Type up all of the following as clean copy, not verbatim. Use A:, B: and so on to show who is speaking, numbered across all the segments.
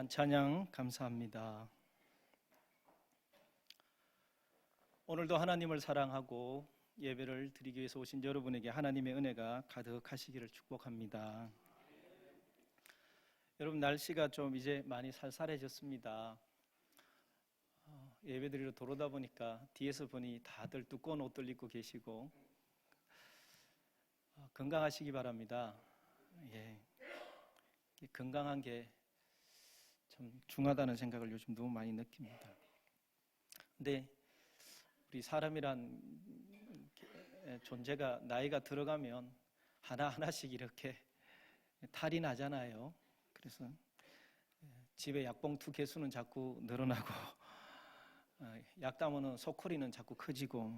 A: 귀한 찬양 감사합니다. 오늘도 하나님을 사랑하고 예배를 드리기 위해서 오신 여러분에게 하나님의 은혜가 가득하시기를 축복합니다. 여러분, 날씨가 좀 이제 많이 쌀쌀해졌습니다. 예배 드리러 돌아오다 보니까 뒤에서 보니 다들 두꺼운 옷들 입고 계시고 건강하시기 바랍니다. 건강한 게 참 중요하다는 생각을 요즘 너무 많이 느낍니다. 근데 우리 사람이란 존재가 나이가 들어가면 하나하나씩 이렇게 탈이 나잖아요. 그래서 집에 약봉투 개수는 자꾸 늘어나고 약 담으면 속코리는 자꾸 커지고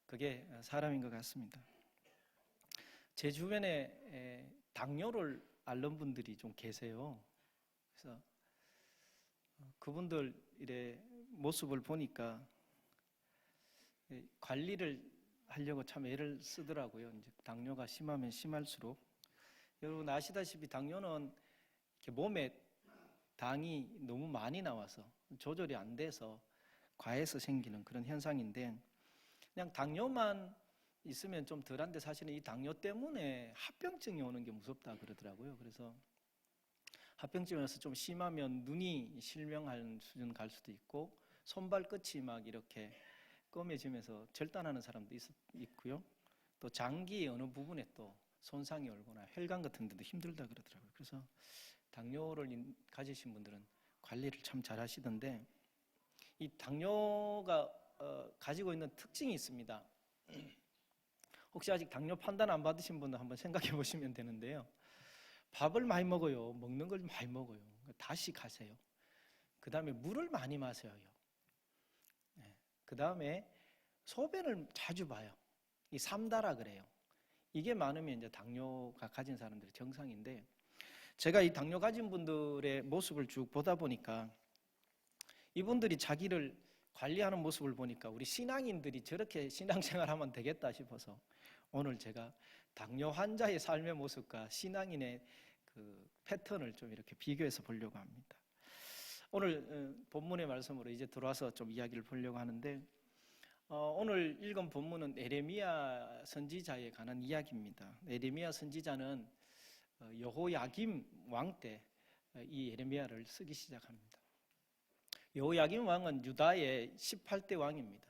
A: 그게 사람인 것 같습니다. 제 주변에 당뇨를 앓는 분들이 좀 계세요. 그래서 그분들 이래 모습을 보니까 관리를 하려고 참 애를 쓰더라고요. 이제 당뇨가 심하면 심할수록 여러분 아시다시피 당뇨는 이렇게 몸에 당이 너무 많이 나와서 조절이 안 돼서 과해서 생기는 그런 현상인데 그냥 당뇨만 있으면 좀 덜한데 사실은 이 당뇨 때문에 합병증이 오는 게 무섭다 그러더라고요. 그래서 합병증이 와서 좀 심하면 눈이 실명할 수준 갈 수도 있고 손발 끝이 막 이렇게 검해지면서 절단하는 사람도 있고요. 또 장기의 어느 부분에 또 손상이 오거나 혈관 같은 데도 힘들다 그러더라고요. 그래서 당뇨를 가지신 분들은 관리를 참 잘 하시던데 이 당뇨가 가지고 있는 특징이 있습니다. 혹시 아직 당뇨 판단 안 받으신 분은 한번 생각해 보시면 되는데요. 밥을 많이 먹어요. 먹는 걸 많이 먹어요. 다시 가세요. 그 다음에 물을 많이 마셔요. 그 다음에 소변을 자주 봐요. 이 삼다라 그래요. 이게 많으면 이제 당뇨가 가진 사람들의 정상인데 제가 이 당뇨 가진 분들의 모습을 쭉 보다 보니까 이분들이 자기를 관리하는 모습을 보니까 우리 신앙인들이 저렇게 신앙생활하면 되겠다 싶어서 오늘 제가 당뇨 환자의 삶의 모습과 신앙인의 그 패턴을 좀 이렇게 비교해서 보려고 합니다. 오늘 본문의 말씀으로 이제 들어와서 좀 이야기를 보려고 하는데 오늘 읽은 본문은 에레미야 선지자에 관한 이야기입니다. 에레미야 선지자는 여호야김 왕 때 이 에레미야를 쓰기 시작합니다. 여호야김 왕은 유다의 18대 왕입니다.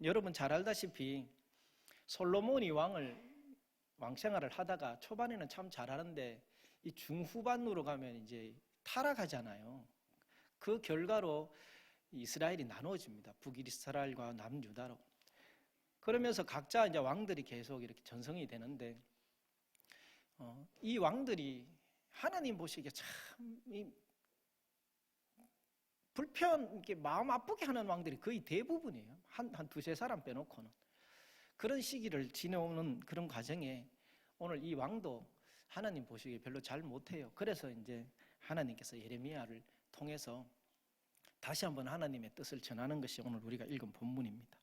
A: 여러분 잘 알다시피 솔로몬이 왕생활을 하다가 초반에는 참 잘하는데 이 중후반으로 가면 이제 타락하잖아요. 그 결과로 이스라엘이 나누어집니다. 북이스라엘과 남유다로. 그러면서 각자 이제 왕들이 계속 이렇게 전성이 되는데 이 왕들이 하나님 보시기에 참 이렇게 마음 아프게 하는 왕들이 거의 대부분이에요. 한 두세 사람 빼놓고는. 그런 시기를 지내오는 그런 과정에 오늘 이 왕도 하나님 보시기에 별로 잘 못해요. 그래서 이제 하나님께서 예레미야를 통해서 다시 한번 하나님의 뜻을 전하는 것이 오늘 우리가 읽은 본문입니다.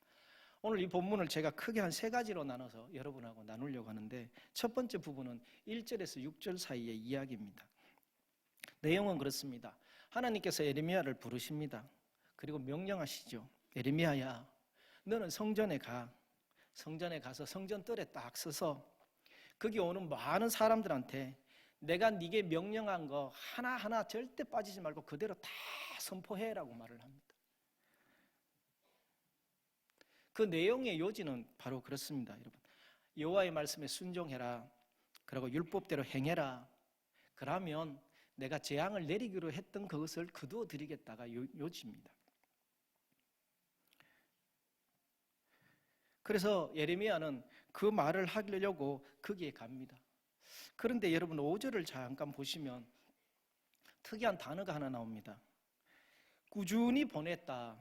A: 오늘 이 본문을 제가 크게 한 3가지로 나눠서 여러분하고 나누려고 하는데 첫 번째 부분은 1절에서 6절 사이의 이야기입니다. 내용은 그렇습니다. 하나님께서 예레미야를 부르십니다. 그리고 명령하시죠. 예레미야야, 너는 성전에 가서 성전뜰에 딱 서서 거기 오는 많은 사람들한테 내가 네게 명령한 거 하나하나 절대 빠지지 말고 그대로 다 선포해라고 말을 합니다. 그 내용의 요지는 바로 그렇습니다. 여러분, 여호와의 말씀에 순종해라. 그리고 율법대로 행해라. 그러면 내가 재앙을 내리기로 했던 그것을 거두어 드리겠다가 요지입니다. 그래서 예레미야는 그 말을 하려고 거기에 갑니다. 그런데 여러분 5절을 잠깐 보시면 특이한 단어가 하나 나옵니다. 꾸준히 보냈다.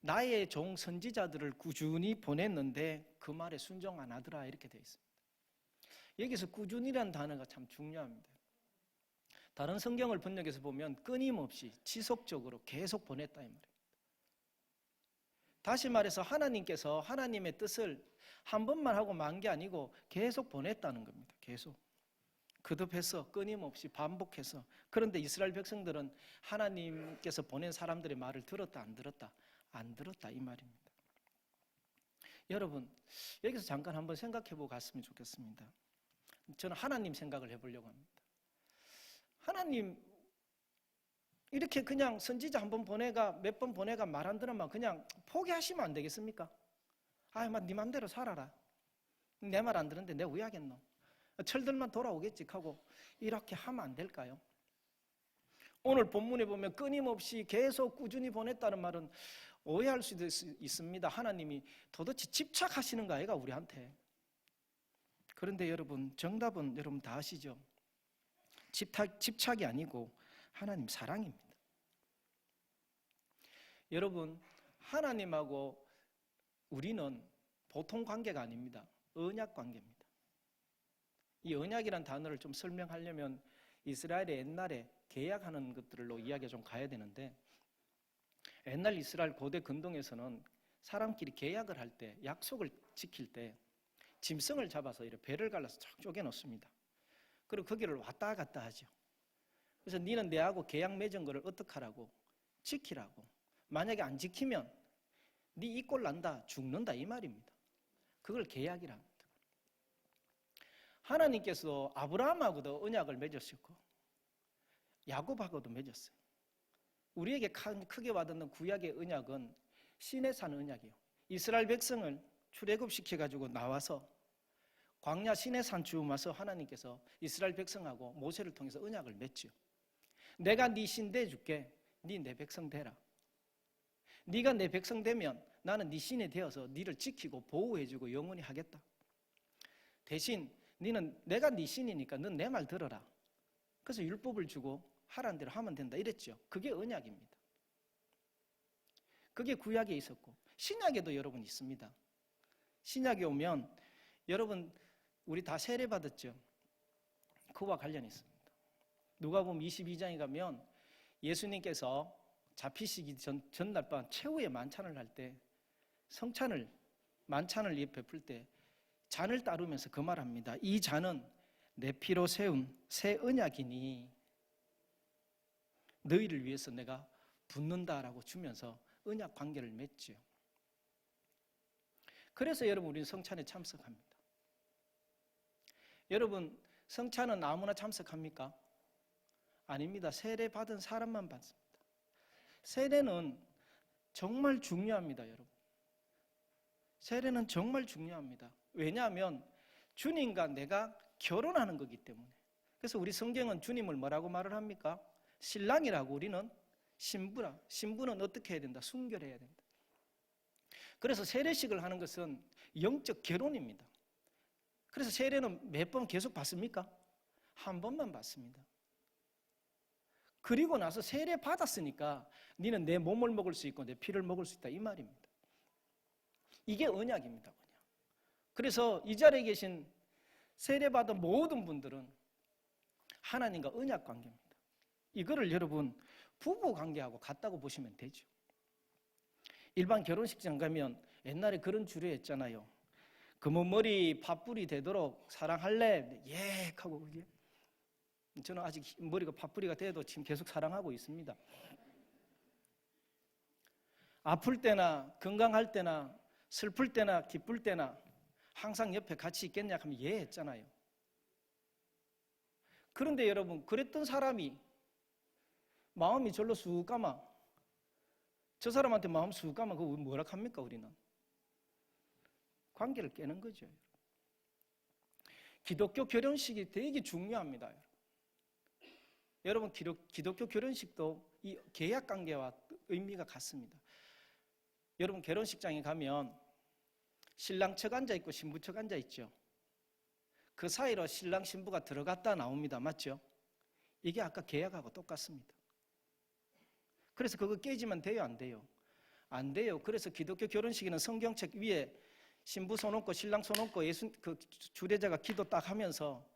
A: 나의 종 선지자들을 꾸준히 보냈는데 그 말에 순종 안 하더라 이렇게 되어 있습니다. 여기서 꾸준히라는 단어가 참 중요합니다. 다른 성경을 번역해서 보면 끊임없이 지속적으로 계속 보냈다 이 말입니다. 다시 말해서 하나님께서 하나님의 뜻을 한 번만 하고 만 게 아니고 계속 보냈다는 겁니다. 계속. 거듭해서 끊임없이 반복해서. 그런데 이스라엘 백성들은 하나님께서 보낸 사람들의 말을 들었다 안 들었다? 안 들었다 이 말입니다. 여러분, 여기서 잠깐 한번 생각해보고 갔으면 좋겠습니다. 저는 하나님 생각을 해보려고 합니다. 하나님 이렇게 그냥 선지자 한 번 보내가 몇 번 보내가 말 안 들으면 그냥 포기하시면 안 되겠습니까? 네 맘대로 살아라. 내 말 안 들었는데 내가 왜 하겠노? 철들만 돌아오겠지 하고 이렇게 하면 안 될까요? 오늘 본문에 보면 끊임없이 계속 꾸준히 보냈다는 말은 오해할 수도 있습니다. 하나님이 도대체 집착하시는 거 아이가 우리한테. 그런데 여러분, 정답은 여러분 다 아시죠? 집착이 아니고 하나님 사랑입니다. 여러분, 하나님하고 우리는 보통 관계가 아닙니다. 언약 관계입니다. 이 언약이라는 단어를 좀 설명하려면 이스라엘의 옛날에 계약하는 것들로 이야기가 좀 가야 되는데, 옛날 이스라엘 고대 근동에서는 사람끼리 계약을 할 때, 약속을 지킬 때 짐승을 잡아서 이렇게 배를 갈라서 쫙 쪼개 놓습니다. 그리고 거기를 왔다 갔다 하죠. 그래서 니는 내하고 계약 맺은 거를 어떻게 하라고? 지키라고. 만약에 안 지키면 니 이 꼴 난다, 죽는다 이 말입니다. 그걸 계약이라 합니다. 하나님께서 아브라함하고도 언약을 맺으셨고 야곱하고도 맺었어요. 우리에게 크게 와닿는 구약의 언약은 시내산 언약이에요. 이스라엘 백성을 출애굽시켜가지고 나와서 광야 시내산 쭉 와서 하나님께서 이스라엘 백성하고 모세를 통해서 언약을 맺죠. 내가 네 신 돼줄게. 네 내 백성 되라. 네가 내 백성 되면 나는 네 신이 되어서 네를 지키고 보호해주고 영원히 하겠다. 대신 내가 네 신이니까 넌 내 말 들어라. 그래서 율법을 주고 하라는 대로 하면 된다 이랬죠. 그게 언약입니다. 그게 구약에 있었고 신약에도 여러분 있습니다. 신약에 오면 여러분 우리 다 세례 받았죠. 그와 관련이 있습니다. 누가복음 22장에 가면 예수님께서 잡히시기 전날 밤 최후의 만찬을 할 때 만찬을 베풀 때 잔을 따르면서 그 말합니다. 이 잔은 내 피로 세운 새 언약이니 너희를 위해서 내가 붓는다라고 주면서 언약 관계를 맺죠. 그래서 여러분 우리는 성찬에 참석합니다. 여러분 성찬은 아무나 참석합니까? 아닙니다. 세례 받은 사람만 받습니다. 세례는 정말 중요합니다, 여러분. 세례는 정말 중요합니다. 왜냐하면 주님과 내가 결혼하는 거기 때문에. 그래서 우리 성경은 주님을 뭐라고 말을 합니까? 신랑이라고. 우리는 신부라. 신부는 어떻게 해야 된다? 순결해야 된다. 그래서 세례식을 하는 것은 영적 결혼입니다. 그래서 세례는 몇 번 계속 받습니까? 한 번만 받습니다. 그리고 나서 세례 받았으니까 너는 내 몸을 먹을 수 있고 내 피를 먹을 수 있다 이 말입니다. 이게 언약입니다. 그래서 이 자리에 계신 세례 받은 모든 분들은 하나님과 언약 관계입니다. 이거를 여러분 부부 관계하고 같다고 보시면 되죠. 일반 결혼식장 가면 옛날에 그런 주례했잖아요. 금은머리 팥불이 되도록 사랑할래? 예 하고 그게. 저는 아직 머리가 팥뿌리가 돼도 지금 계속 사랑하고 있습니다. 아플 때나 건강할 때나 슬플 때나 기쁠 때나 항상 옆에 같이 있겠냐 하면 예 했잖아요. 그런데 여러분 그랬던 사람이 마음이 절로 쑥 감아. 저 사람한테 마음 쑥 감아. 그거 뭐라 합니까 우리는? 관계를 깨는 거죠. 기독교 결혼식이 되게 중요합니다. 여러분 기독교 결혼식도 이 계약관계와 의미가 같습니다. 여러분 결혼식장에 가면 신랑 척 앉아있고 신부 척 앉아있죠. 그 사이로 신랑 신부가 들어갔다 나옵니다. 맞죠? 이게 아까 계약하고 똑같습니다. 그래서 그거 깨지면 돼요? 안 돼요? 안 돼요. 그래서 기독교 결혼식에는 성경책 위에 신부 손 얹고 신랑 손 얹고 그 주례자가 기도 딱 하면서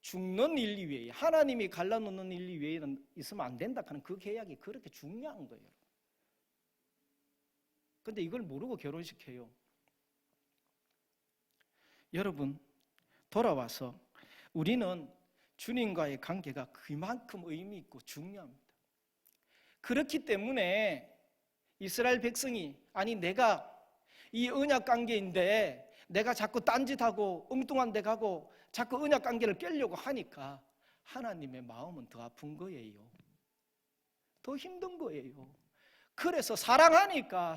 A: 죽는 일 이외에 하나님이 갈라놓는 일 이외에는 있으면 안 된다 하는 그 계약이 그렇게 중요한 거예요. 그런데 이걸 모르고 결혼식해요. 여러분 돌아와서 우리는 주님과의 관계가 그만큼 의미 있고 중요합니다. 그렇기 때문에 이스라엘 백성이 아니 내가 이 언약 관계인데 내가 자꾸 딴짓하고 엉뚱한 데 가고 자꾸 언약 관계를 깨려고 하니까 하나님의 마음은 더 아픈 거예요. 더 힘든 거예요. 그래서 사랑하니까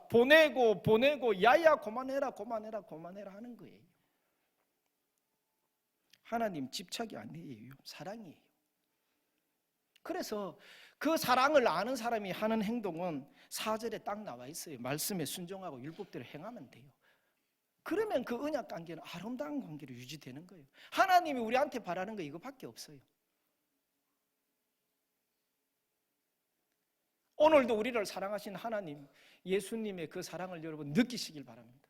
A: 보내고 야야 그만해라 하는 거예요. 하나님 집착이 아니에요. 사랑이에요. 그래서 그 사랑을 아는 사람이 하는 행동은 4절에 딱 나와 있어요. 말씀에 순종하고 율법대로 행하면 돼요. 그러면 그 언약 관계는 아름다운 관계로 유지되는 거예요. 하나님이 우리한테 바라는 거 이거밖에 없어요. 오늘도 우리를 사랑하신 하나님, 예수님의 그 사랑을 여러분 느끼시길 바랍니다.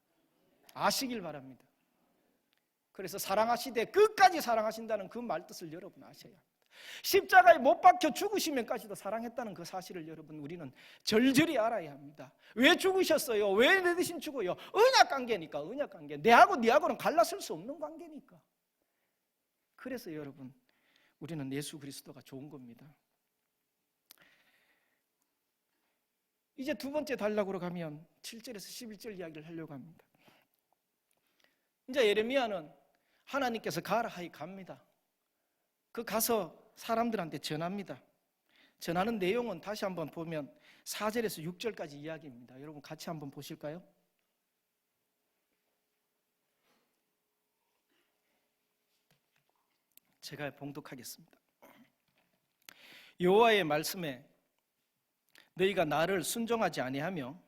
A: 아시길 바랍니다. 그래서 사랑하시되 끝까지 사랑하신다는 그 말뜻을 여러분 아셔야 합니다. 십자가에 못 박혀 죽으시면까지도 사랑했다는 그 사실을 여러분 우리는 절절히 알아야 합니다. 왜 죽으셨어요? 왜 내 대신 죽어요? 언약 관계니까. 언약 관계. 내하고 네하고는 갈라설 수 없는 관계니까. 그래서 여러분 우리는 예수 그리스도가 좋은 겁니다. 이제 두 번째 단락으로 가면 7절에서 11절 이야기를 하려고 합니다. 이제 예레미야는 하나님께서 가라 하이 갑니다. 그 가서 사람들한테 전합니다. 전하는 내용은 다시 한번 보면 4절에서 6절까지 이야기입니다. 여러분 같이 한번 보실까요? 제가 봉독하겠습니다. 여호와의 말씀에 너희가 나를 순종하지 아니하며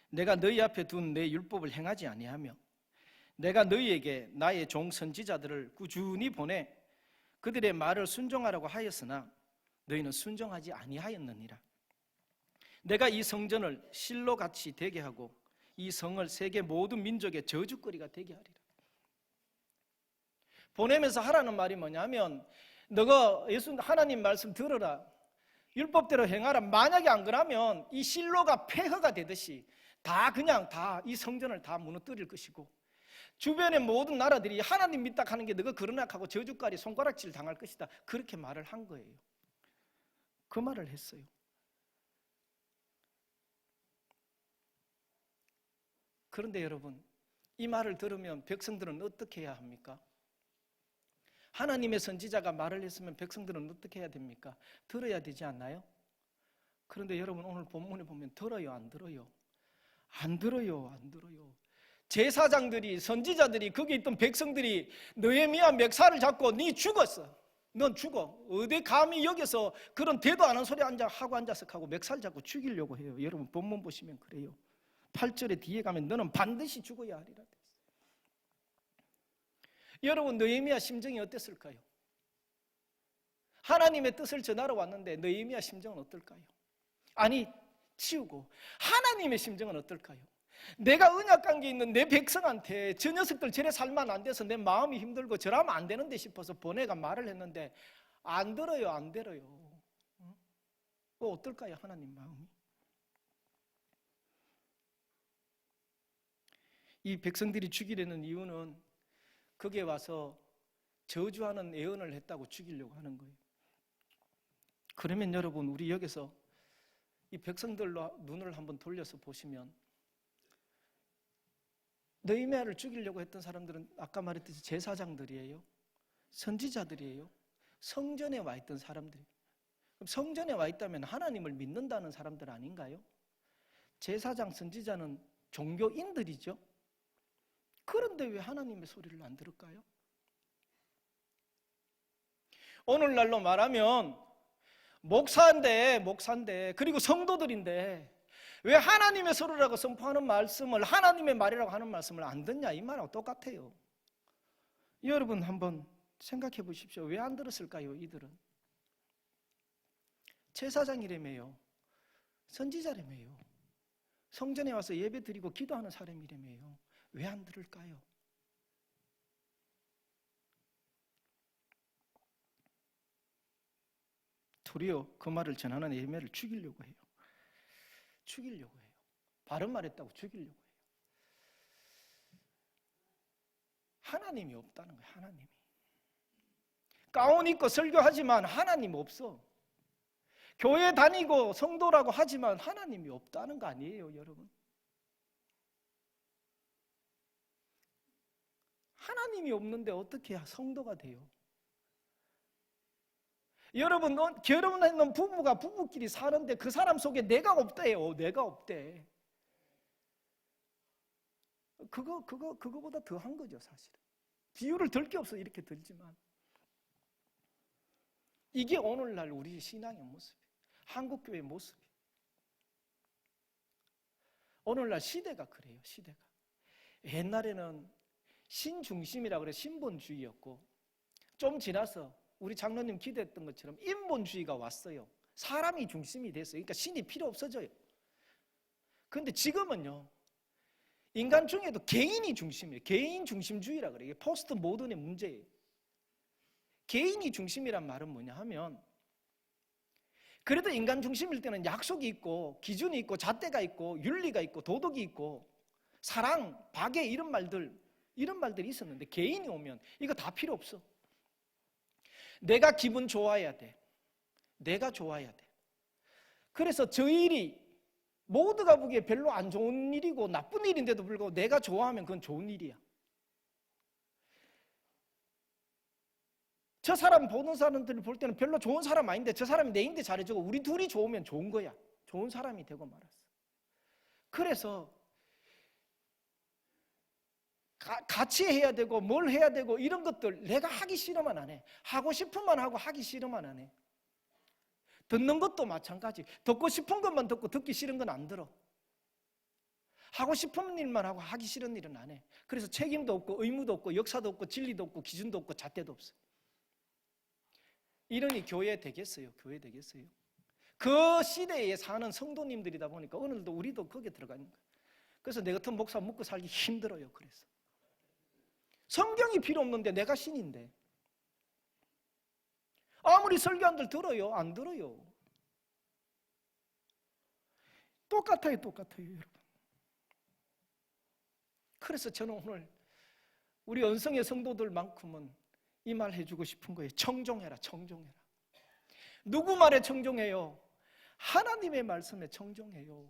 A: 내가 너희 앞에 둔 내 율법을 행하지 아니하며 내가 너희에게 나의 종 선지자들을 꾸준히 보내 그들의 말을 순종하라고 하였으나 너희는 순종하지 아니하였느니라. 내가 이 성전을 실로같이 되게 하고 이 성을 세계 모든 민족의 저주거리가 되게 하리라. 보내면서 하라는 말이 뭐냐면 너가 예수 하나님 말씀 들어라. 율법대로 행하라. 만약에 안 그러면 이 실로가 폐허가 되듯이 그냥 이 성전을 다 무너뜨릴 것이고 주변의 모든 나라들이 하나님 믿다 하는 게 너가 그러나 하고 저주까지 손가락질 당할 것이다. 그렇게 말을 한 거예요. 그 말을 했어요. 그런데 여러분 이 말을 들으면 백성들은 어떻게 해야 합니까? 하나님의 선지자가 말을 했으면 백성들은 어떻게 해야 됩니까? 들어야 되지 않나요? 그런데 여러분 오늘 본문에 보면 들어요 안 들어요? 안 들어요. 제사장들이 선지자들이 거기 있던 백성들이 느헤미야 멱살을 잡고 네 죽었어. 넌 죽어. 어디 감히 여기서 그런 대도 안 하는 소리 하고 앉아서 멱살 잡고 죽이려고 해요. 여러분 본문 보시면 그래요. 8절에 뒤에 가면 너는 반드시 죽어야 하리라. 여러분 느헤미야 심정이 어땠을까요? 하나님의 뜻을 전하러 왔는데 느헤미야 심정은 어떨까요? 아니 치우고 하나님의 심정은 어떨까요? 내가 언약관계에 있는 내 백성한테 저 녀석들 저래 살면 안 돼서 내 마음이 힘들고 저러면 안 되는데 싶어서 보내가 말을 했는데 안 들어요. 어떨까요? 하나님 마음이. 이 백성들이 죽이려는 이유는 거기에 와서 저주하는 예언을 했다고 죽이려고 하는 거예요. 그러면 여러분 우리 여기서 이 백성들로 눈을 한번 돌려서 보시면 느헤미야를 죽이려고 했던 사람들은 아까 말했듯이 제사장들이에요. 선지자들이에요. 성전에 와 있던 사람들이에요. 그럼 성전에 와 있다면 하나님을 믿는다는 사람들 아닌가요? 제사장, 선지자는 종교인들이죠. 그런데 왜 하나님의 소리를 안 들을까요? 오늘날로 말하면 목사인데 그리고 성도들인데 왜 하나님의 소리라고 선포하는 말씀을 하나님의 말이라고 하는 말씀을 안 듣냐 이 말하고 똑같아요. 여러분 한번 생각해 보십시오. 왜 안 들었을까요? 이들은 제사장이라며요. 선지자라며요. 성전에 와서 예배 드리고 기도하는 사람이라며요. 왜 안 들을까요? 도리어 그 말을 전하는 예레미야를 죽이려고 해요. 바른 말했다고 죽이려고 해요. 하나님이 없다는 거예요. 하나님이. 가운 입고 설교하지만 하나님 없어. 교회 다니고 성도라고 하지만 하나님이 없다는 거 아니에요, 여러분? 하나님이 없는데 어떻게 성도가 돼요? 여러분, 결혼했는 부부가 부부끼리 사는데 그 사람 속에 내가 없대요. 내가 없대. 그거보다 더한 거죠, 사실은. 비유를 들 게 없어 이렇게 들지만. 이게 오늘날 우리 신앙의 모습이에요. 한국교회의 모습이에요. 오늘날 시대가 그래요, 시대가. 옛날에는 신중심이라 그래, 신본주의였고, 좀 지나서 우리 장로님 기도했던 것처럼 인본주의가 왔어요. 사람이 중심이 됐어요. 그러니까 신이 필요 없어져요. 그런데 지금은요, 인간 중에도 개인이 중심이에요. 개인 중심주의라 그래요. 이게 포스트 모던의 문제예요. 개인이 중심이란 말은 뭐냐 하면, 그래도 인간 중심일 때는 약속이 있고 기준이 있고 잣대가 있고 윤리가 있고 도덕이 있고 사랑, 박애 이런 말들이 있었는데, 개인이 오면 이거 다 필요 없어. 내가 기분 좋아야 돼. 내가 좋아야 돼. 그래서 저 일이 모두가 보기에 별로 안 좋은 일이고 나쁜 일인데도 불구하고 내가 좋아하면 그건 좋은 일이야. 저 사람 보는 사람들을 볼 때는 별로 좋은 사람 아닌데 저 사람이 내 인데 잘해주고 우리 둘이 좋으면 좋은 거야. 좋은 사람이 되고 말았어. 그래서 같이 해야 되고 뭘 해야 되고 이런 것들 내가 하기 싫으면 안 해. 하고 싶으면 하고 하기 싫으면 안 해. 듣는 것도 마찬가지. 듣고 싶은 것만 듣고 듣기 싫은 건 안 들어. 하고 싶은 일만 하고 하기 싫은 일은 안 해. 그래서 책임도 없고 의무도 없고 역사도 없고 진리도 없고 기준도 없고 잣대도 없어. 이러니 교회 되겠어요? 교회 되겠어요? 그 시대에 사는 성도님들이다 보니까 오늘도 우리도 거기에 들어가는 거예요. 그래서 내 같은 목사 먹고 살기 힘들어요. 그래서 성경이 필요 없는데 내가 신인데 아무리 설교한들 들어요? 안 들어요. 똑같아요, 여러분. 그래서 저는 오늘 우리 언성의 성도들만큼은 이 말 해주고 싶은 거예요. 청종해라, 청종해라. 누구 말에 청종해요? 하나님의 말씀에 청종해요.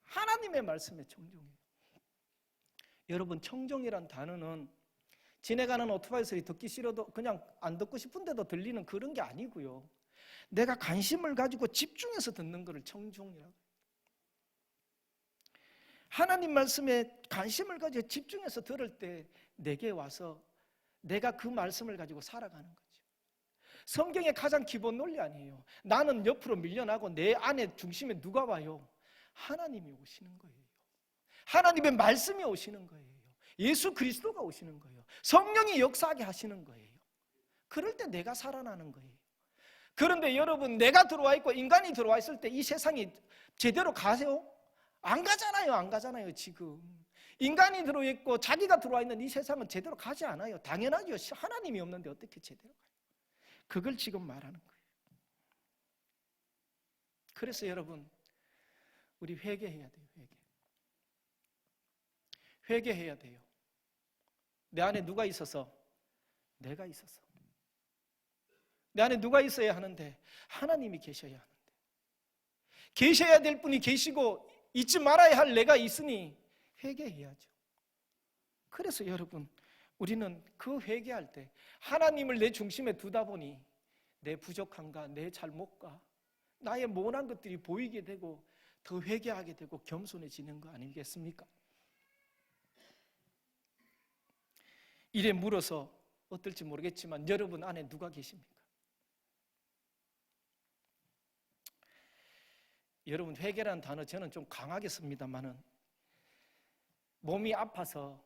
A: 하나님의 말씀에 청종해요. 여러분, 청종이란 단어는 지나가는 오토바이 소리 듣기 싫어도 그냥 안 듣고 싶은데도 들리는 그런 게 아니고요. 내가 관심을 가지고 집중해서 듣는 것을 청종이라고 해요. 하나님 말씀에 관심을 가지고 집중해서 들을 때 내게 와서 내가 그 말씀을 가지고 살아가는 거죠. 성경의 가장 기본 논리 아니에요. 나는 옆으로 밀려나고 내 안에 중심에 누가 와요? 하나님이 오시는 거예요. 하나님의 말씀이 오시는 거예요. 예수 그리스도가 오시는 거예요. 성령이 역사하게 하시는 거예요. 그럴 때 내가 살아나는 거예요. 그런데 여러분, 내가 들어와 있고 인간이 들어와 있을 때 이 세상이 제대로 가세요? 안 가잖아요. 안 가잖아요. 지금 인간이 들어있고 자기가 들어와 있는 이 세상은 제대로 가지 않아요. 당연하죠. 하나님이 없는데 어떻게 제대로 가요? 그걸 지금 말하는 거예요. 그래서 여러분, 우리 회개해야 돼요. 회개해야 돼요. 내 안에 누가 있어서? 내가 있어서. 내 안에 누가 있어야 하는데? 하나님이 계셔야 하는데. 계셔야 될 분이 계시고 잊지 말아야 할 내가 있으니 회개해야죠. 그래서 여러분, 우리는 그 회개할 때 하나님을 내 중심에 두다 보니 내 부족함과 내 잘못과 나의 모난 것들이 보이게 되고 더 회개하게 되고 겸손해지는 거 아니겠습니까? 이래 물어서 어떨지 모르겠지만 여러분 안에 누가 계십니까? 여러분, 회개라는 단어 저는 좀 강하게 씁니다만은 몸이 아파서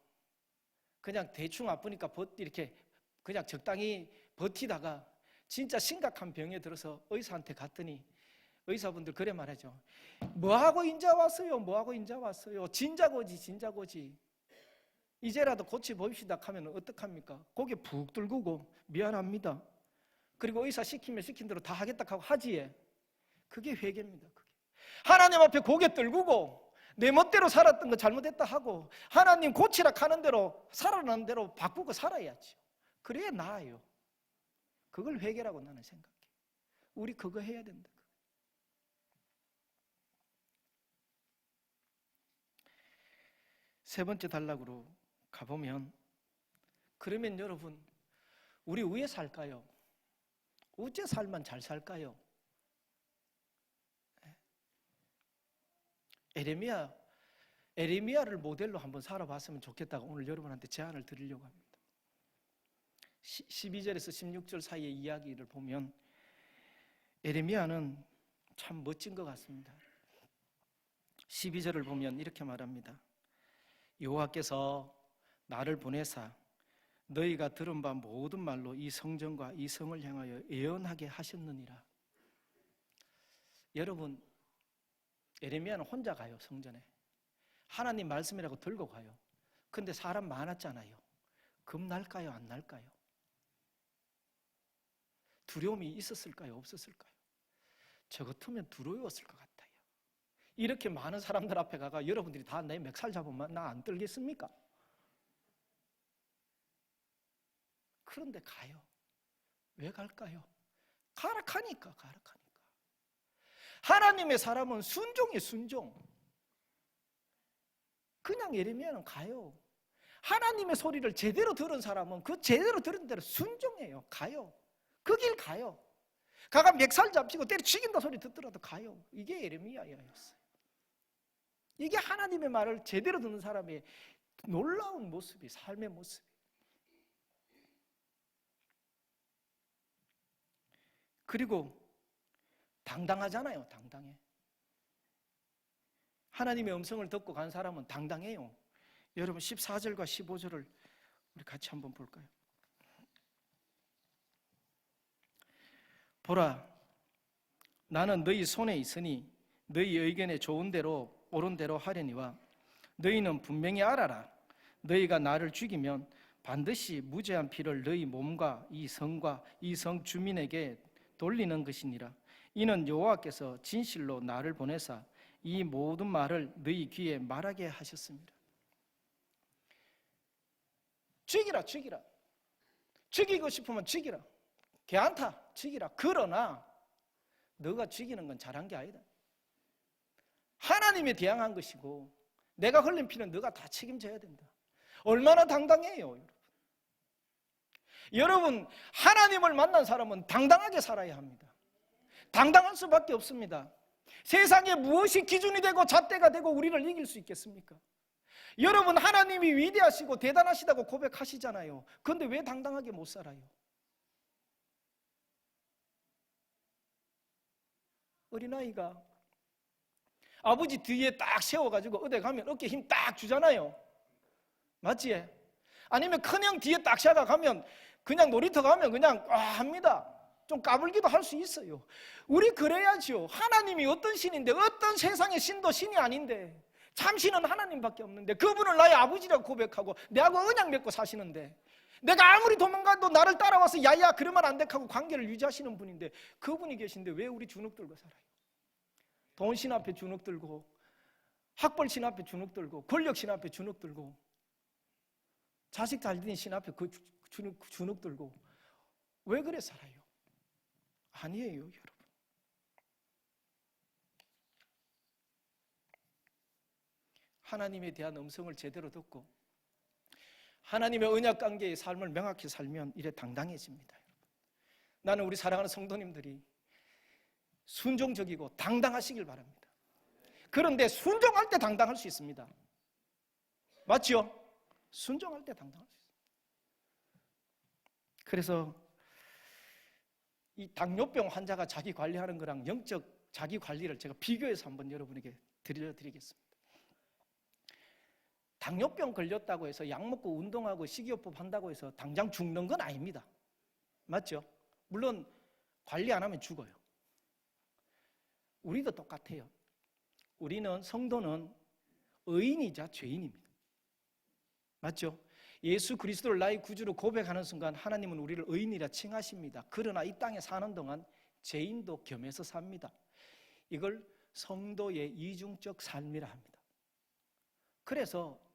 A: 그냥 대충 아프니까 이렇게 그냥 적당히 버티다가 진짜 심각한 병에 들어서 의사한테 갔더니 의사분들 그래 말하죠. 뭐하고 인자 왔어요? 뭐하고 인자 왔어요? 진자고지. 이제라도 고쳐봅시다 하면 어떡합니까? 고개 푹 들고 미안합니다. 그리고 의사 시키면 시킨 대로 다 하겠다 하고 하지에. 그게 회개입니다. 그게. 하나님 앞에 고개 들고 내 멋대로 살았던 거 잘못했다 하고 하나님 고치라 하는 대로 살아나는 대로 바꾸고 살아야죠. 그래야 나아요. 그걸 회개라고 나는 생각해. 우리 그거 해야 된다. 세 번째 단락으로 가보면, 그러면 여러분, 우리 왜 살까요? 어째 살만 잘 살까요? 에레미야를 모델로 한번 살아봤으면 좋겠다고 오늘 여러분한테 제안을 드리려고 합니다. 12절에서 16절 사이의 이야기를 보면 에레미야는 참 멋진 것 같습니다. 12절을 보면 이렇게 말합니다. 여호와께서 나를 보내사 너희가 들은 바 모든 말로 이 성전과 이 성을 향하여 예언하게 하셨느니라. 여러분, 에레미야는 혼자 가요. 성전에 하나님 말씀이라고 들고 가요. 근데 사람 많았잖아요. 겁날까요? 안 날까요? 두려움이 있었을까요? 없었을까요? 저 같으면 두려웠을 것 같아요. 이렇게 많은 사람들 앞에 가가 여러분들이 다 내 멱살 잡으면 나 안 떨겠습니까? 그런데 가요. 왜 갈까요? 가락하니까. 하나님의 사람은 순종이에요. 순종. 그냥 예레미야는 가요. 하나님의 소리를 제대로 들은 사람은 그 제대로 들은 대로 순종해요. 가요. 그 길 가요. 가가 멱살 잡히고 때려 죽인다 소리 듣더라도 가요. 이게 예레미야였어요. 이게 하나님의 말을 제대로 듣는 사람의 놀라운 모습이, 삶의 모습이. 그리고 당당하잖아요. 당당해. 하나님의 음성을 듣고 간 사람은 당당해요. 여러분 14절과 15절을 우리 같이 한번 볼까요? 보라, 나는 너희 손에 있으니 너희 의견에 좋은 대로 옳은 대로 하려니와 너희는 분명히 알아라. 너희가 나를 죽이면 반드시 무죄한 피를 너희 몸과 이 성과 이 성 주민에게 돌리는 것이니라. 이는 여호와께서 진실로 나를 보내사 이 모든 말을 너희 귀에 말하게 하셨습니다. 죽이라. 죽이고 싶으면 죽이라. 괜찮다. 죽이라. 그러나 너가 죽이는 건 잘한 게 아니다. 하나님에 대항한 것이고 내가 흘린 피는 너가 다 책임져야 된다. 얼마나 당당해요. 여러분, 하나님을 만난 사람은 당당하게 살아야 합니다. 당당할 수밖에 없습니다. 세상에 무엇이 기준이 되고 잣대가 되고 우리를 이길 수 있겠습니까? 여러분, 하나님이 위대하시고 대단하시다고 고백하시잖아요. 그런데 왜 당당하게 못 살아요? 어린아이가 아버지 뒤에 딱 세워가지고 어디 가면 어깨 힘 딱 주잖아요. 맞지? 아니면 큰형 뒤에 딱 샤가 가면 그냥 놀이터 가면 그냥 합니다. 좀 까불기도 할 수 있어요. 우리 그래야죠. 하나님이 어떤 신인데, 어떤 세상의 신도 신이 아닌데, 참신은 하나님밖에 없는데 그분을 나의 아버지라고 고백하고 내하고 언약 맺고 사시는데, 내가 아무리 도망가도 나를 따라와서 야야 그러면 안 돼 하고 관계를 유지하시는 분인데, 그분이 계신데 왜 우리 주눅 들고 살아요? 돈신 앞에 주눅 들고, 학벌신 앞에 주눅 들고, 권력신 앞에 주눅 들고, 자식 잘 되는 신 앞에 그 주눅 들고, 왜 그래 살아요? 아니에요, 여러분. 하나님에 대한 음성을 제대로 듣고 하나님의 언약 관계의 삶을 명확히 살면 이래 당당해집니다. 나는 우리 사랑하는 성도님들이 순종적이고 당당하시길 바랍니다. 그런데 순종할 때 당당할 수 있습니다. 맞죠? 순종할 때 당당할 수 있습니다. 그래서 이 당뇨병 환자가 자기 관리하는 거랑 영적 자기 관리를 제가 비교해서 한번 여러분에게 들려드리겠습니다. 당뇨병 걸렸다고 해서 약 먹고 운동하고 식이요법 한다고 해서 당장 죽는 건 아닙니다. 맞죠? 물론 관리 안 하면 죽어요. 우리도 똑같아요. 우리는 성도는 의인이자 죄인입니다. 맞죠? 예수 그리스도를 나의 구주로 고백하는 순간 하나님은 우리를 의인이라 칭하십니다. 그러나 이 땅에 사는 동안 죄인도 겸해서 삽니다. 이걸 성도의 이중적 삶이라 합니다. 그래서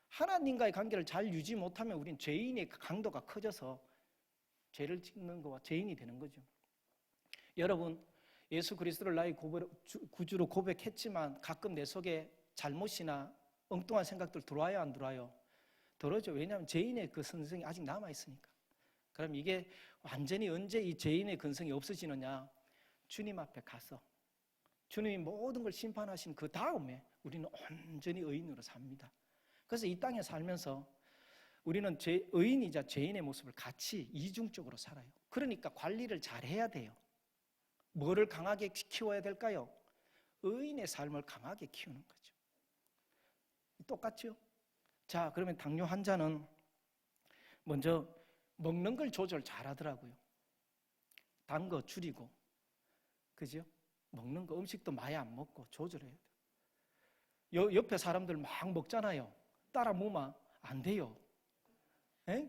A: 하나님과의 관계를 잘 유지 못하면 우린 죄인의 강도가 커져서 죄를 짓는 거와 죄인이 되는 거죠. 여러분, 예수 그리스도를 나의 구주로 고백했지만 가끔 내 속에 잘못이나 엉뚱한 생각들 들어와요, 안 들어와요? 들어오죠. 왜냐하면 죄인의 그 선성이 아직 남아있으니까. 그럼 이게 완전히 언제 이 죄인의 근성이 없어지느냐? 주님 앞에 가서 주님이 모든 걸 심판하신 그 다음에 우리는 온전히 의인으로 삽니다. 그래서 이 땅에 살면서 우리는 의인이자 죄인의 모습을 같이 이중적으로 살아요. 그러니까 관리를 잘 해야 돼요. 뭐를 강하게 키워야 될까요? 의인의 삶을 강하게 키우는 거죠. 똑같죠? 자, 그러면 당뇨 환자는 먼저 먹는 걸 조절 잘 하더라고요. 단 거 줄이고, 그죠? 먹는 거 음식도 많이 안 먹고 조절해야 돼요. 옆에 사람들 막 먹잖아요. 따라 먹으면 안 돼요. 에?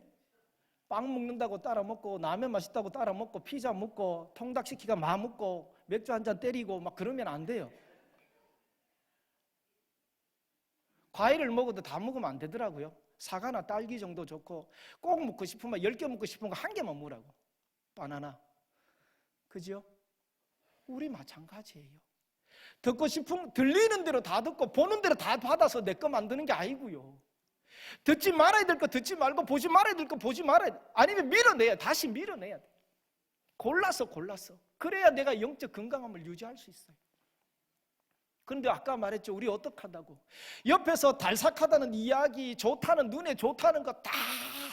A: 빵 먹는다고 따라 먹고, 라면 맛있다고 따라 먹고, 피자 먹고, 통닭시키가 막 먹고, 맥주 한 잔 때리고 막 그러면 안 돼요. 과일을 먹어도 다 먹으면 안 되더라고요. 사과나 딸기 정도 좋고, 꼭 먹고 싶으면 10개 먹고 싶은 거 한 개만 먹으라고. 바나나. 그죠? 우리 마찬가지예요. 듣고 싶은, 들리는 대로 다 듣고 보는 대로 다 받아서 내 거 만드는 게 아니고요. 듣지 말아야 될 거 듣지 말고 보지 말아야 될 거 보지 말아야 돼. 아니면 밀어내야, 다시 밀어내야 돼. 골라서. 그래야 내가 영적 건강함을 유지할 수 있어요. 그런데 아까 말했죠. 우리 어떡하다고. 옆에서 달삭하다는 이야기, 좋다는, 눈에 좋다는 거 다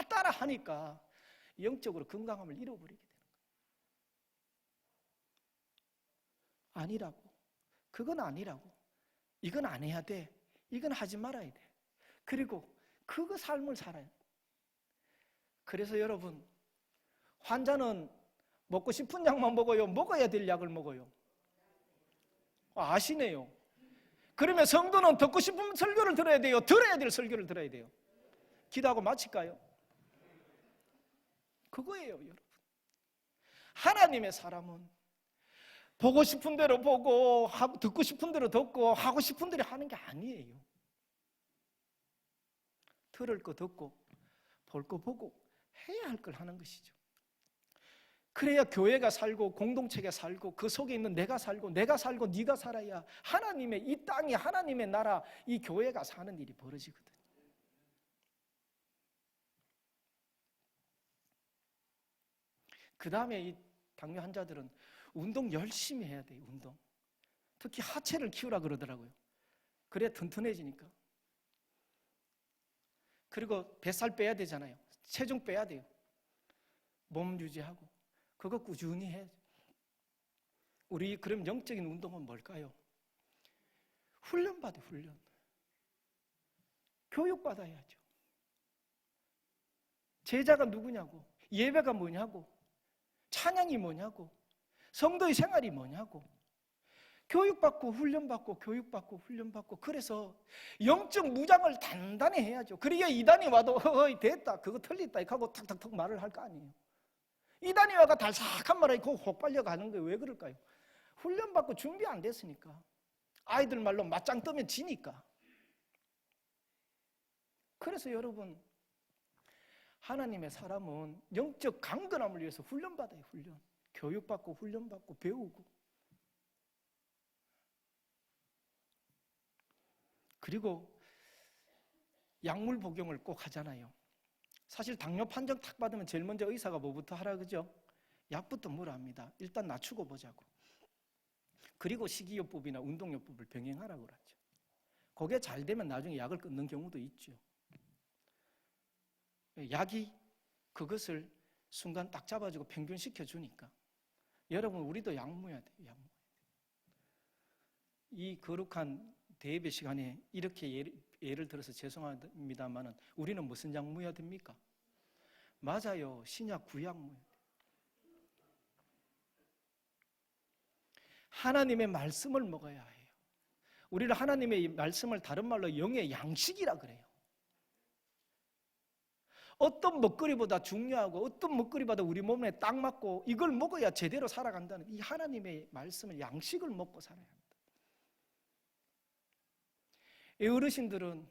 A: 따라 하니까 영적으로 건강함을 잃어버리게 되는 거예요. 아니라고. 그건 아니라고. 이건 안 해야 돼. 이건 하지 말아야 돼. 그리고 그거 삶을 살아야 돼. 그래서 여러분, 환자는 먹고 싶은 약만 먹어요? 먹어야 될 약을 먹어요? 아시네요. 그러면 성도는 듣고 싶은 설교를 들어야 돼요? 들어야 될 설교를 들어야 돼요? 기도하고 마칠까요? 그거예요, 여러분. 하나님의 사람은 보고 싶은 대로 보고, 듣고 싶은 대로 듣고, 하고 싶은 대로 하는 게 아니에요. 들을 거 듣고, 볼 거 보고, 해야 할 걸 하는 것이죠. 그래야 교회가 살고 공동체가 살고 그 속에 있는 내가 살고 네가 살아야 하나님의 이 땅이 하나님의 나라, 이 교회가 사는 일이 벌어지거든요. 그 다음에 이 당뇨 환자들은 운동 열심히 해야 돼요. 운동. 특히 하체를 키우라 그러더라고요. 그래야 튼튼해지니까. 그리고 뱃살 빼야 되잖아요. 체중 빼야 돼요. 몸 유지하고. 그거 꾸준히 해야죠. 우리 그럼 영적인 운동은 뭘까요? 훈련받아, 훈련. 교육받아야죠. 제자가 누구냐고, 예배가 뭐냐고, 찬양이 뭐냐고, 성도의 생활이 뭐냐고. 교육받고 훈련받고 교육받고 훈련받고. 그래서 영적 무장을 단단히 해야죠. 그래야 이단이 와도 어이 됐다, 그거 틀렸다 하고 탁탁탁 말을 할 거 아니에요. 이단이 와가 달싹한 말에 그거 혹 빨려가는 거예요. 왜 그럴까요? 훈련받고 준비 안 됐으니까. 아이들 말로 맞짱 뜨면 지니까. 그래서 여러분, 하나님의 사람은 영적 강건함을 위해서 훈련받아요. 훈련. 교육받고 훈련받고 배우고. 그리고 약물 복용을 꼭 하잖아요. 사실 당뇨 판정 탁 받으면 제일 먼저 의사가 뭐부터 하라 그러죠? 약부터 뭐라 합니다. 일단 낮추고 보자고. 그리고 식이요법이나 운동요법을 병행하라고 그러죠. 그게 잘 되면 나중에 약을 끊는 경우도 있죠. 약이 그것을 순간 딱 잡아주고 평균시켜 주니까. 여러분, 우리도 약 먹어야 돼요. 이 거룩한 대예배 시간에 이렇게 예를 들어서 죄송합니다만 우리는 무슨 약 먹어야 됩니까? 맞아요. 신약 구약 먹어야 돼요. 하나님의 말씀을 먹어야 해요. 우리는 하나님의 말씀을 다른 말로 영의 양식이라 그래요. 어떤 먹거리보다 중요하고 어떤 먹거리보다 우리 몸에 딱 맞고 이걸 먹어야 제대로 살아간다는 이 하나님의 말씀을 양식을 먹고 살아야 합니다. 이 어르신들은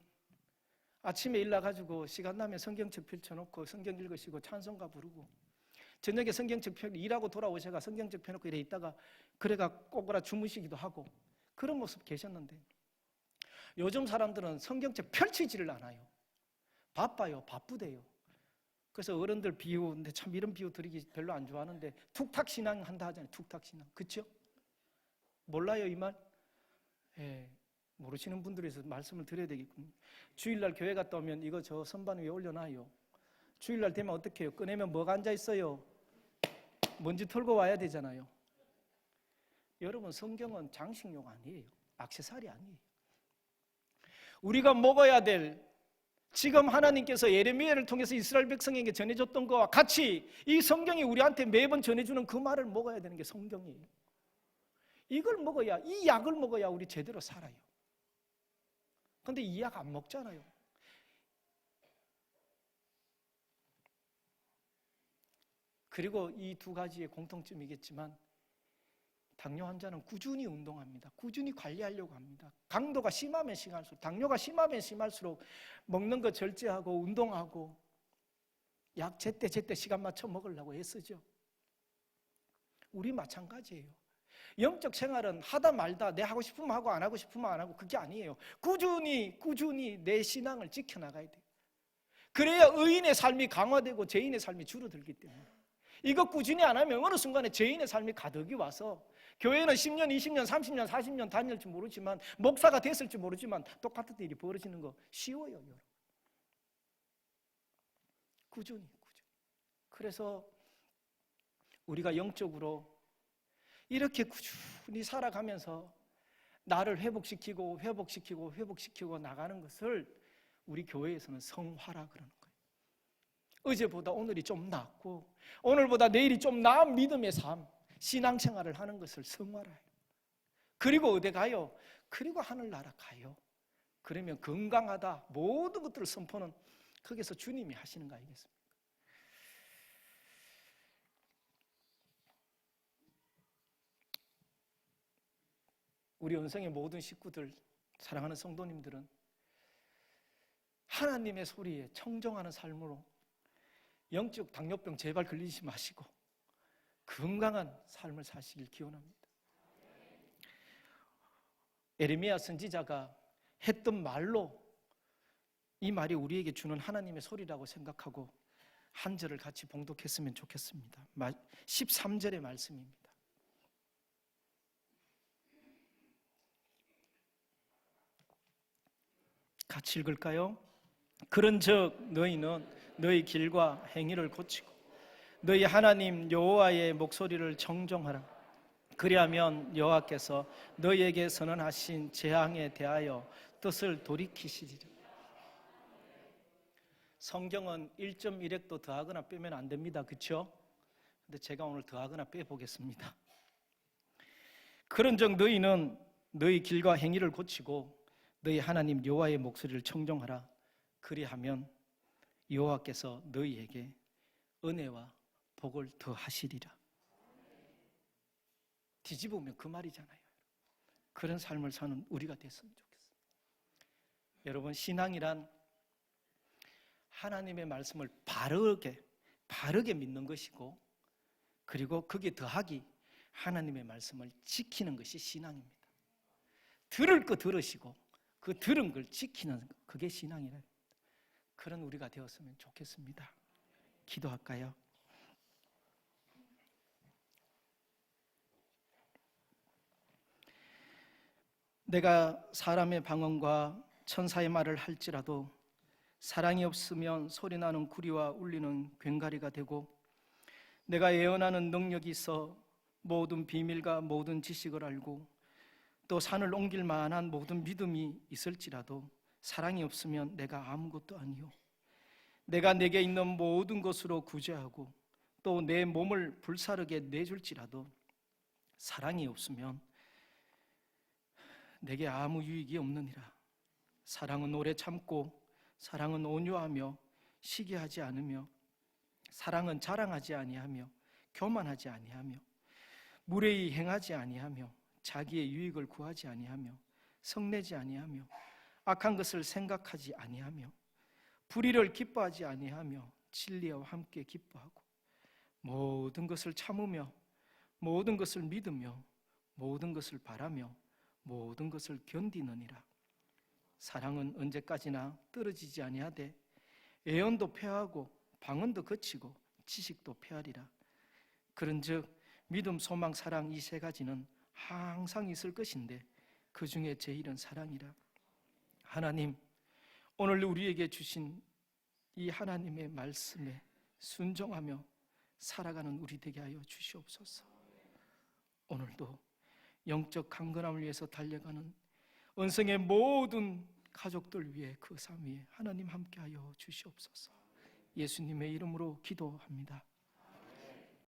A: 아침에 일나가지고 시간 나면 성경책 펼쳐놓고 성경 읽으시고 찬송가 부르고 저녁에 성경책 펴고 일하고 돌아오셔가 성경책 펴놓고 이래 있다가 그래가 꼬꾸라 주무시기도 하고 그런 모습 계셨는데 요즘 사람들은 성경책 펼치지를 않아요. 바빠요. 바쁘대요. 그래서 어른들 비유, 근데 참 이런 비유 드리기 별로 안 좋아하는데 툭탁 신앙 한다 하잖아요. 툭탁 신앙. 그렇죠? 몰라요 이 말? 예, 모르시는 분들에서 말씀을 드려야 되겠군요. 주일날 교회 갔다 오면 이거 저 선반 위에 올려놔요. 주일날 되면 어떻게 해요? 꺼내면 뭐가 앉아있어요? 먼지 털고 와야 되잖아요. 여러분 성경은 장식용 아니에요. 액세서리 아니에요. 우리가 먹어야 될 지금 하나님께서 예레미야를 통해서 이스라엘 백성에게 전해줬던 것과 같이 이 성경이 우리한테 매번 전해주는 그 말을 먹어야 되는 게 성경이에요. 이걸 먹어야, 이 약을 먹어야 우리 제대로 살아요. 그런데 이 약 안 먹잖아요. 그리고 이 두 가지의 공통점이겠지만 당뇨 환자는 꾸준히 운동합니다. 꾸준히 관리하려고 합니다. 강도가 심하면 심할수록, 당뇨가 심하면 심할수록 먹는 거 절제하고 운동하고 약 제때 시간 맞춰 먹으려고 애쓰죠. 우리 마찬가지예요. 영적 생활은 하다 말다 내 하고 싶으면 하고 안 하고 싶으면 안 하고 그게 아니에요. 꾸준히 내 신앙을 지켜나가야 돼요. 그래야 의인의 삶이 강화되고 죄인의 삶이 줄어들기 때문에 이거 꾸준히 안 하면 어느 순간에 죄인의 삶이 가득이 와서 교회는 10년, 20년, 30년, 40년 다닐지 모르지만 목사가 됐을지 모르지만 똑같은 일이 벌어지는 거 쉬워요. 여러분. 꾸준히. 그래서 우리가 영적으로 이렇게 꾸준히 살아가면서 나를 회복시키고 나가는 것을 우리 교회에서는 성화라 그러는 거예요. 어제보다 오늘이 좀 낫고 오늘보다 내일이 좀 나은 믿음의 삶, 신앙생활을 하는 것을 성화라 해요. 그리고 어디 가요? 그리고 하늘나라 가요. 그러면 건강하다 모든 것들을 선포는 거기서 주님이 하시는 거 아니겠습니까? 우리 은성의 모든 식구들, 사랑하는 성도님들은 하나님의 소리에 청정하는 삶으로 영적 당뇨병 제발 걸리지 마시고 건강한 삶을 사시길 기원합니다. 예레미야 선지자가 했던 말로 이 말이 우리에게 주는 하나님의 소리라고 생각하고 한 절을 같이 봉독했으면 좋겠습니다. 13절의 말씀입니다. 같이 읽을까요? 그런즉 너희는 너희 길과 행위를 고치고 너희 하나님 여호와의 목소리를 청종하라. 그리하면 여호와께서 너희에게 선언하신 재앙에 대하여 뜻을 돌이키시리라. 성경은 1.1획도 더하거나 빼면 안 됩니다. 그렇죠? 근데 제가 오늘 더하거나 빼보겠습니다. 그런즉 너희는 너희 길과 행위를 고치고 너희 하나님 여호와의 목소리를 청종하라. 그리하면 여호와께서 너희에게 은혜와 복을 더하시리라. 뒤집으면 그 말이잖아요. 그런 삶을 사는 우리가 됐으면 좋겠어요. 여러분, 신앙이란 하나님의 말씀을 바르게 믿는 것이고, 그리고 거기에 더하기 하나님의 말씀을 지키는 것이 신앙입니다. 들을 거 들으시고 그 들은 걸 지키는 그게 신앙이라. 그런 우리가 되었으면 좋겠습니다. 기도할까요? 내가 사람의 방언과 천사의 말을 할지라도 사랑이 없으면 소리나는 구리와 울리는 괭가리가 되고, 내가 예언하는 능력이 있어 모든 비밀과 모든 지식을 알고 또 산을 옮길 만한 모든 믿음이 있을지라도 사랑이 없으면 내가 아무것도 아니요, 내가 내게 있는 모든 것으로 구제하고 또 내 몸을 불사르게 내줄지라도 사랑이 없으면 내게 아무 유익이 없느니라. 사랑은 오래 참고 사랑은 온유하며 시기하지 않으며 사랑은 자랑하지 아니하며 교만하지 아니하며 무례히 행하지 아니하며 자기의 유익을 구하지 아니하며 성내지 아니하며 악한 것을 생각하지 아니하며 불의를 기뻐하지 아니하며 진리와 함께 기뻐하고 모든 것을 참으며 모든 것을 믿으며 모든 것을 바라며 모든 것을 견디느니라. 사랑은 언제까지나 떨어지지 아니하되 애언도 패하고 방언도 거치고 지식도 패하리라. 그런즉 믿음, 소망, 사랑 이 세 가지는 항상 있을 것인데 그 중에 제일은 사랑이라. 하나님, 오늘 우리에게 주신 이 하나님의 말씀에 순종하며 살아가는 우리 되게 하여 주시옵소서. 오늘도 영적 강건함을 위해서 달려가는 언성의 모든 가족들 위해 그 삶 위에 하나님 함께하여 주시옵소서. 예수님의 이름으로 기도합니다.